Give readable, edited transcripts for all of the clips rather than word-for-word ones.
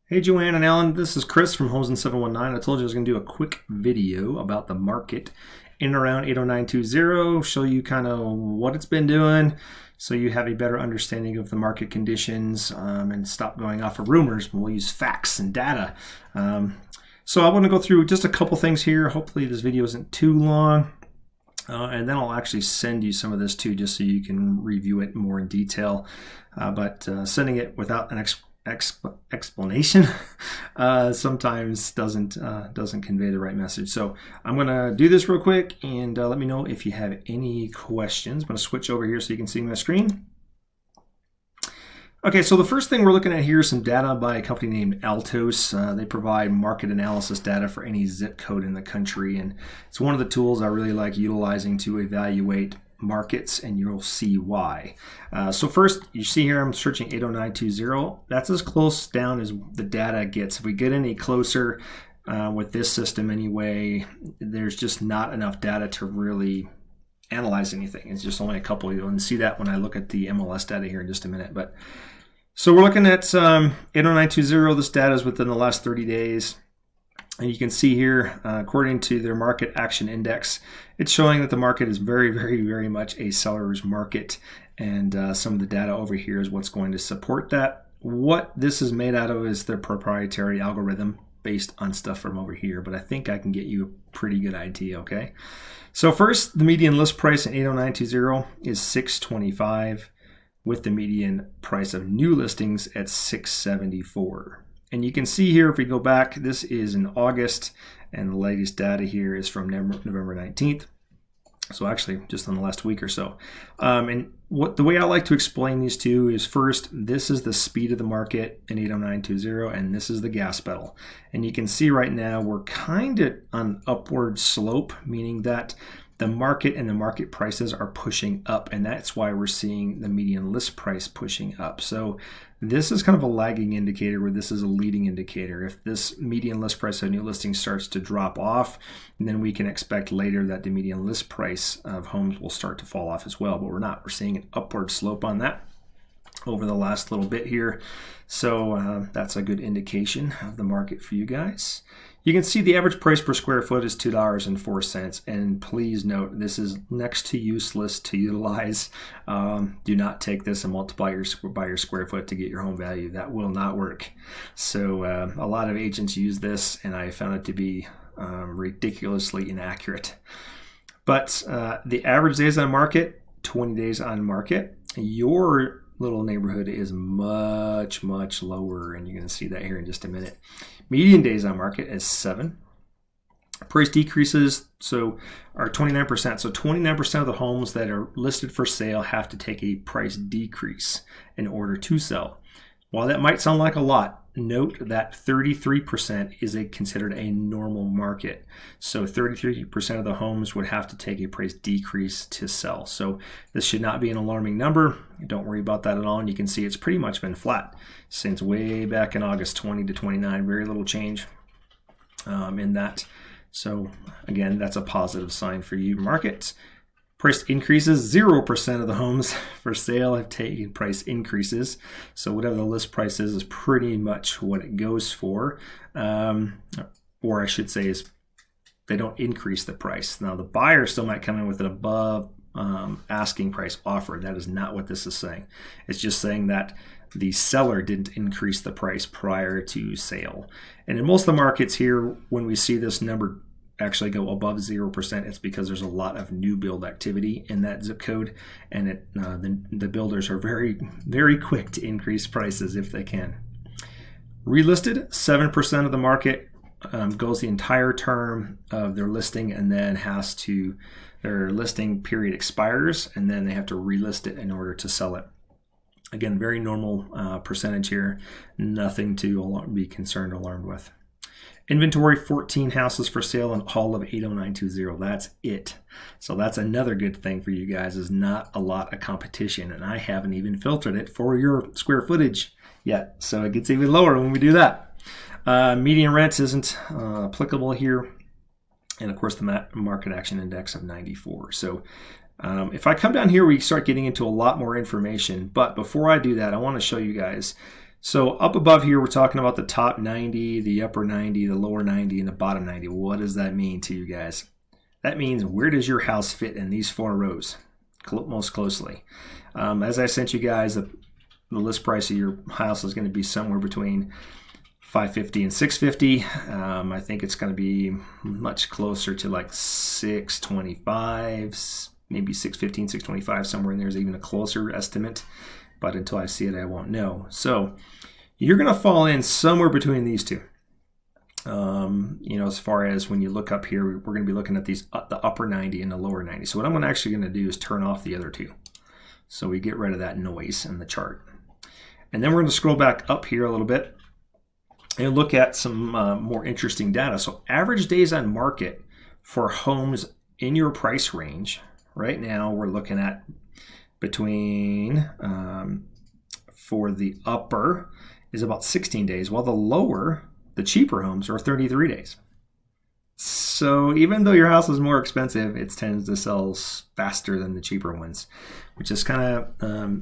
Hey Joanne and Alan, this is Chris from Homes in 719. I told you I was going to do a quick video about the market in and around 80920, show you kind of what it's been doing so you have a better understanding of the market conditions and stop going off of rumors. We'll use facts and data. So I want to go through just a couple things here. Hopefully this video isn't too long. And then I'll actually send you some of this too, just so you can review it more in detail. But sending it without an explanation sometimes doesn't convey the right message. So I'm going to do this real quick and let me know if you have any questions. I'm going to switch over here so you can see my screen. Okay, so the first thing we're looking at here is some data by a company named Altos. They provide market analysis data for any zip code in the country, and it's one of the tools I really like utilizing to evaluate markets, and you'll see why. So first, you see here I'm searching 80920. That's as close down as the data gets. If we get any closer with this system anyway, there's just not enough data to really analyze anything. It's just only a couple. You'll see that when I look at the MLS data here in just a minute. But so we're looking at 80920. This data is within the last 30 days. And you can see here, according to their market action index, it's showing that the market is very, very, very much a seller's market. And some of the data over here is what's going to support that. What this is made out of is their proprietary algorithm based on stuff from over here. But I think I can get you a pretty good idea, okay? So first, the median list price in 80920 is $625, with the median price of new listings at $674. And you can see here, if we go back, this is in August, and the latest data here is from November 19th. So actually, just in the last week or so. And the way I like to explain these two is first, this is the speed of the market in 80920, and this is the gas pedal. And you can see right now we're kind of on upward slope, meaning that the market and the market prices are pushing up, and that's why we're seeing the median list price pushing up. So this is kind of a lagging indicator where this is a leading indicator. If this median list price of new listings starts to drop off, then we can expect later that the median list price of homes will start to fall off as well, but we're not. We're seeing an upward slope on that over the last little bit here. So that's a good indication of the market for you guys. You can see the average price per square foot is $2.04, and please note this is next to useless to utilize. Do not take this and multiply by your square foot to get your home value. That will not work. So a lot of agents use this, and I found it to be ridiculously inaccurate. But the average days on market, 20 days on market. Your little neighborhood is much, much lower, and you're going to see that here in just a minute. Median days on market is 7. Price decreases are 29%. So 29% of the homes that are listed for sale have to take a price decrease in order to sell. While that might sound like a lot, note that 33% is considered a normal market. So 33% of the homes would have to take a price decrease to sell. So this should not be an alarming number. Don't worry about that at all. And you can see it's pretty much been flat since way back in August 20 to 29. Very little change in that. So again, that's a positive sign for you markets. Price increases, 0% of the homes for sale have taken price increases. So whatever the list price is pretty much what it goes for. Or I should say is they don't increase the price. Now the buyer still might come in with an above asking price offer. That is not what this is saying. It's just saying that the seller didn't increase the price prior to sale. And in most of the markets here, when we see this number actually go above 0%, it's because there's a lot of new build activity in that zip code, and the builders are very, very quick to increase prices if they can. Relisted, 7% of the market goes the entire term of their listing, and then their listing period expires, and then they have to relist it in order to sell it. Again, very normal percentage here, nothing to be alarmed with. Inventory, 14 houses for sale in all of 80920. That's it. So that's another good thing for you guys, is not a lot of competition, and I haven't even filtered it for your square footage yet. So it gets even lower when we do that. Median rents isn't applicable here. And of course the market action index of 94. So if I come down here, we start getting into a lot more information. But before I do that, I want to show you guys. So up above here, we're talking about the top 90, the upper 90, the lower 90, and the bottom 90. What does that mean to you guys? That means where does your house fit in these 4 rows most closely? As I sent you guys, the list price of your house is going to be somewhere between $550 and $650. I think it's going to be much closer to like $625, maybe $615, $625, somewhere in there is even a closer estimate. But until I see it, I won't know. So you're going to fall in somewhere between these two. As far as when you look up here, we're going to be looking at these the upper 90 and the lower 90. So what I'm actually going to do is turn off the other two, so we get rid of that noise in the chart. And then we're going to scroll back up here a little bit and look at some more interesting data. So average days on market for homes in your price range. Right now, we're looking at between, for the upper is about 16 days, while the lower, the cheaper homes, are 33 days. So even though your house is more expensive, it tends to sell faster than the cheaper ones, which is kind of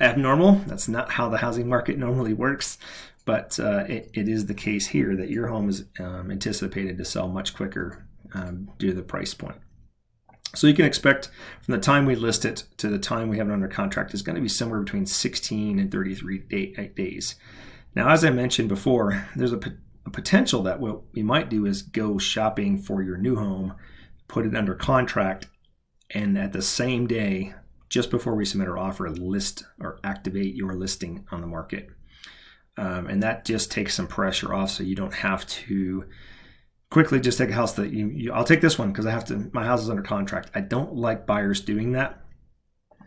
abnormal. That's not how the housing market normally works, but it is the case here that your home is anticipated to sell much quicker due to the price point. So you can expect from the time we list it to the time we have it under contract is going to be somewhere between 16 and 33 days. Now, as I mentioned before, there's a potential that what we might do is go shopping for your new home, put it under contract, and at the same day, just before we submit our offer, list or activate your listing on the market. And that just takes some pressure off, so you don't have to quickly just take a house that I'll take this one because my house is under contract. I don't like buyers doing that.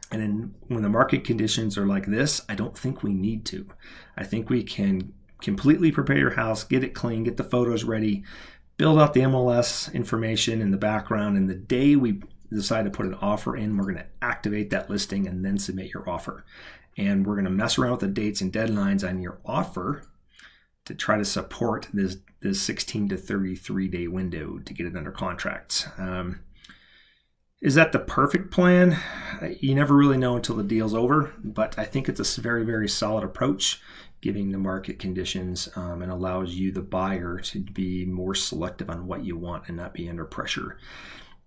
And then when the market conditions are like this, I don't think we need to. I think we can completely prepare your house, get it clean, get the photos ready, build out the MLS information in the background, and the day we decide to put an offer in, we're going to activate that listing and then submit your offer. And we're going to mess around with the dates and deadlines on your offer to try to support this 16 to 33 day window to get it under contract. Is that the perfect plan? You never really know until the deal's over, but I think it's a very, very solid approach, giving the market conditions and allows you, the buyer, to be more selective on what you want and not be under pressure.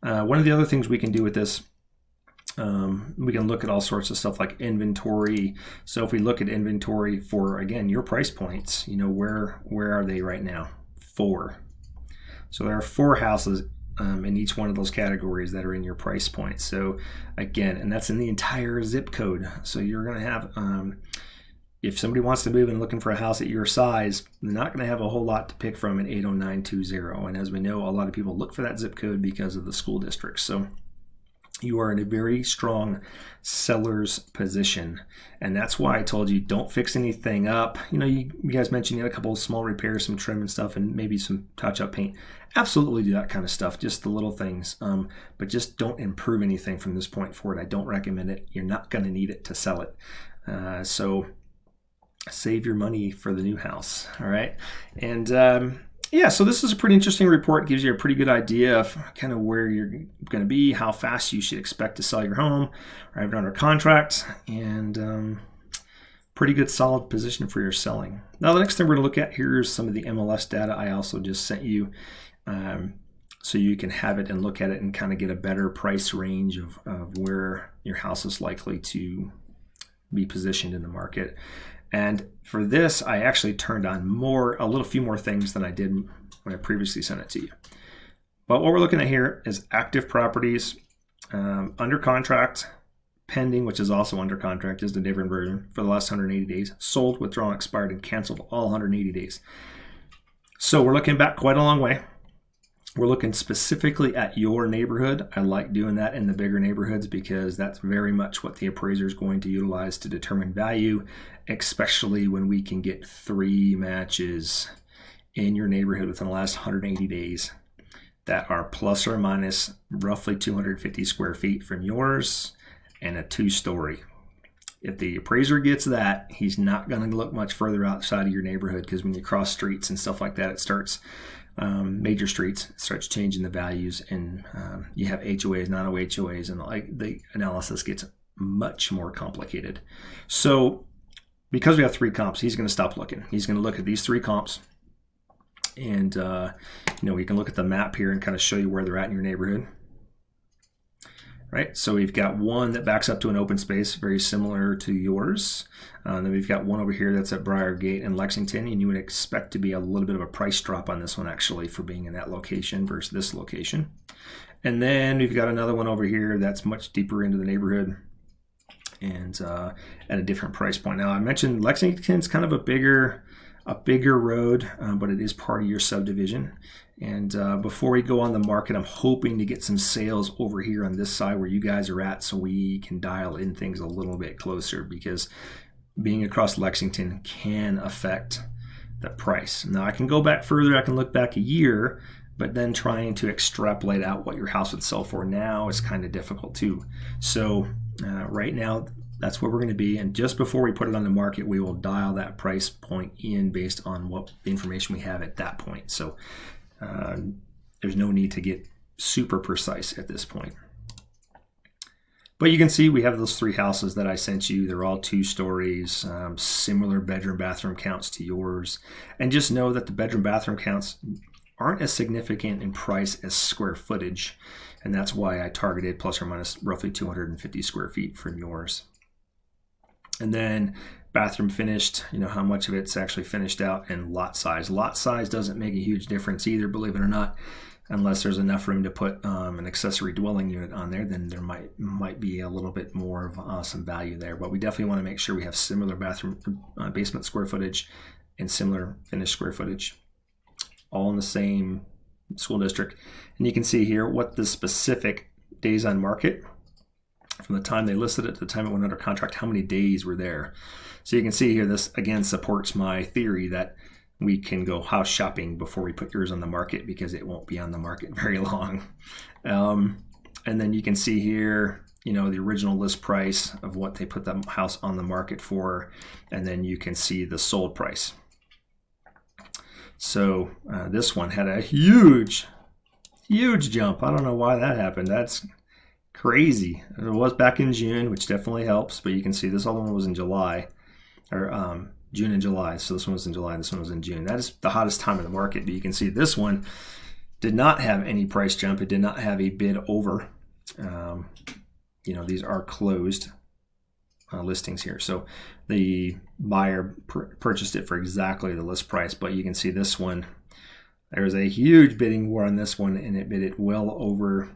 One of the other things we can do with this, we can look at all sorts of stuff like inventory. So if we look at inventory for, again, your price points, where are they right now? 4. So there are 4 houses in each one of those categories that are in your price point. So again, and that's in the entire zip code. So you're going to have, if somebody wants to move and looking for a house at your size, they're not going to have a whole lot to pick from in 80920. And as we know, a lot of people look for that zip code because of the school districts. So you are in a very strong seller's position. And that's why I told you, don't fix anything up. You guys mentioned you had a couple of small repairs, some trim and stuff, and maybe some touch-up paint. Absolutely do that kind of stuff, just the little things. But just don't improve anything from this point forward. I don't recommend it. You're not going to need it to sell it. So save your money for the new house, all right? And yeah, so this is a pretty interesting report. It gives you a pretty good idea of kind of where you're going to be, how fast you should expect to sell your home or have it under contract, and pretty good solid position for your selling. Now, the next thing we're going to look at here is some of the MLS data I also just sent you, so you can have it and look at it and kind of get a better price range of where your house is likely to be positioned in the market. And for this, I actually turned on a few more things than I did when I previously sent it to you. But what we're looking at here is active properties, under contract, pending, which is also under contract, is the different version, for the last 180 days, sold, withdrawn, expired, and canceled all 180 days. So we're looking back quite a long way. We're looking specifically at your neighborhood. I like doing that in the bigger neighborhoods because that's very much what the appraiser is going to utilize to determine value, especially when we can get 3 matches in your neighborhood within the last 180 days that are plus or minus roughly 250 square feet from yours and a 2-story. If the appraiser gets that, he's not going to look much further outside of your neighborhood, because when you cross streets and stuff like that, it starts major streets, it starts changing the values, and you have HOAs, non-HOAs, and the analysis gets much more complicated. So because we have 3 comps, he's going to stop looking. He's going to look at these 3 comps, and we can look at the map here and kind of show you where they're at in your neighborhood. Right, so we've got one that backs up to an open space, very similar to yours. Then we've got one over here that's at Briargate in Lexington, and you would expect to be a little bit of a price drop on this one actually for being in that location versus this location. And then we've got another one over here that's much deeper into the neighborhood and at a different price point. Now I mentioned Lexington's kind of a bigger road, but it is part of your subdivision. And before we go on the market, I'm hoping to get some sales over here on this side where you guys are at, so we can dial in things a little bit closer, because being across Lexington can affect the price. Now I can go back further, I can look back a year, but then trying to extrapolate out what your house would sell for now is kind of difficult too. So right now, that's where we're going to be, and just before we put it on the market, we will dial that price point in based on what information we have at that point. So there's no need to get super precise at this point. But you can see we have those 3 houses that I sent you. They're all 2 stories, similar bedroom bathroom counts to yours, and just know that the bedroom bathroom counts aren't as significant in price as square footage, and that's why I targeted plus or minus roughly 250 square feet from yours. And then bathroom finished, how much of it's actually finished out, and lot size. Lot size doesn't make a huge difference either, believe it or not, unless there's enough room to put an accessory dwelling unit on there. Then there might be a little bit more of some value there. But we definitely want to make sure we have similar bathroom basement square footage and similar finished square footage, all in the same school district. And you can see here what the specific days on market from the time they listed it to the time it went under contract, how many days were there. So you can see here, this again supports my theory that we can go house shopping before we put yours on the market, because it won't be on the market very long. And then you can see here, the original list price of what they put the house on the market for, and then you can see the sold price. So this one had a huge jump. I don't know why that happened. That's crazy. It was back in June, which definitely helps, but you can see this other one was in July, or June and July. So this one was in July, this one was in June. That is the hottest time of the market, but you can see this one did not have any price jump. It did not have a bid over. These are closed listings here. So the buyer purchased it for exactly the list price, but you can see this one, there was a huge bidding war on this one, and it bid it well over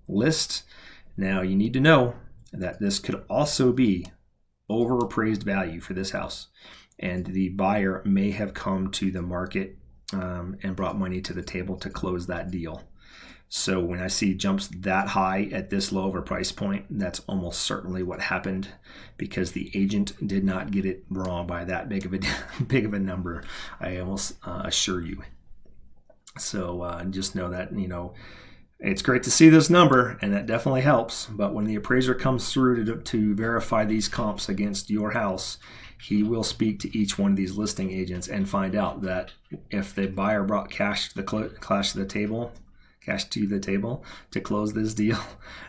list. Now you need to know that this could also be overappraised value for this house, and the buyer may have come to the market and brought money to the table to close that deal. So when I see jumps that high at this low of a price point, that's almost certainly what happened, because the agent did not get it wrong by that big of a number, I almost assure you. So just know that, it's great to see this number, and that definitely helps. But when the appraiser comes through to verify these comps against your house, he will speak to each one of these listing agents and find out that if the buyer brought cash to the table to close this deal,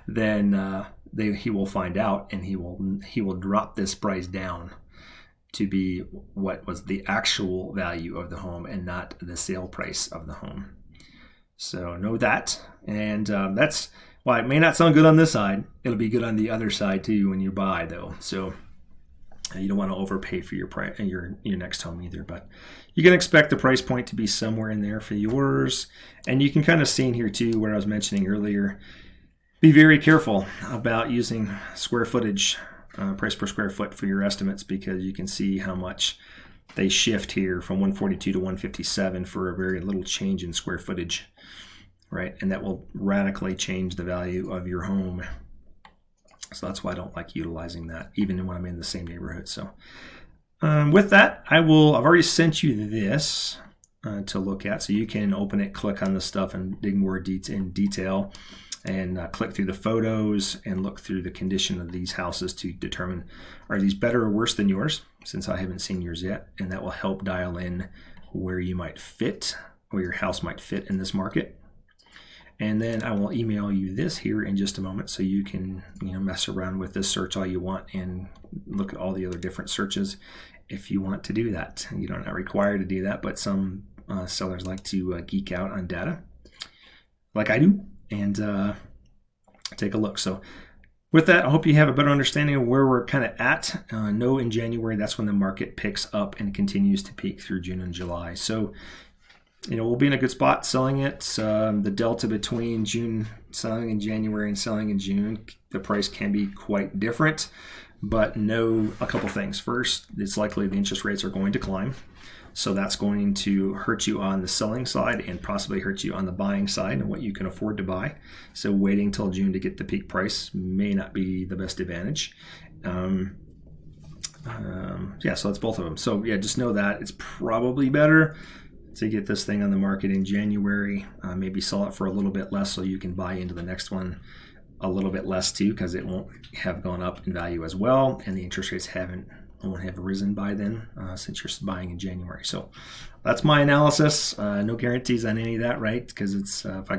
then he will find out, and he will drop this price down to be what was the actual value of the home and not the sale price of the home. So know that, and that's why it may not sound good on this side. It'll be good on the other side too when you buy, though. So you don't want to overpay for your next home either. But you can expect the price point to be somewhere in there for yours, and you can kind of see in here too where I was mentioning earlier. Be very careful about using square footage, price per square foot for your estimates, because you can see how much they shift here from 142 to 157 for a very little change in square footage, right? And that will radically change the value of your home. So that's why I don't like utilizing that, even when I'm in the same neighborhood. So with that, I've already sent you this to look at, so you can open it, click on the stuff, and dig more in detail, and click through the photos and look through the condition of these houses to determine, are these better or worse than yours, since I haven't seen yours yet. And that will help dial in where you might fit, where your house might fit in this market. And then I will email you this here in just a moment so you can mess around with this search all you want and look at all the other different searches if you want to do that. You're not required to do that, but some sellers like to geek out on data like I do and take a look. So with that, I hope you have a better understanding of where we're kind of at. Know in January, that's when the market picks up and continues to peak through June and July. So, we'll be in a good spot selling it. The delta between June selling in January and selling in June, the price can be quite different, but know a couple things. First, it's likely the interest rates are going to climb. So that's going to hurt you on the selling side and possibly hurt you on the buying side and what you can afford to buy. So waiting till June to get the peak price may not be the best advantage. So that's both of them. So just know that it's probably better to get this thing on the market in January, maybe sell it for a little bit less so you can buy into the next one a little bit less too, because it won't have gone up in value as well, and the interest rates won't have risen by then since you're buying in January. So that's my analysis. No guarantees on any of that, right? Because it's if I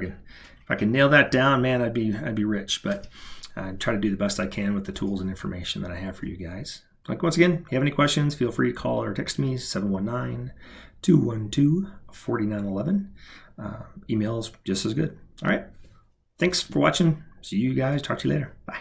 can nail that down, man, I'd be rich. But I try to do the best I can with the tools and information that I have for you guys. Like, once again, if you have any questions, feel free to call or text me, 719-212-4911. Email is just as good. All right. Thanks for watching. See you guys. Talk to you later. Bye.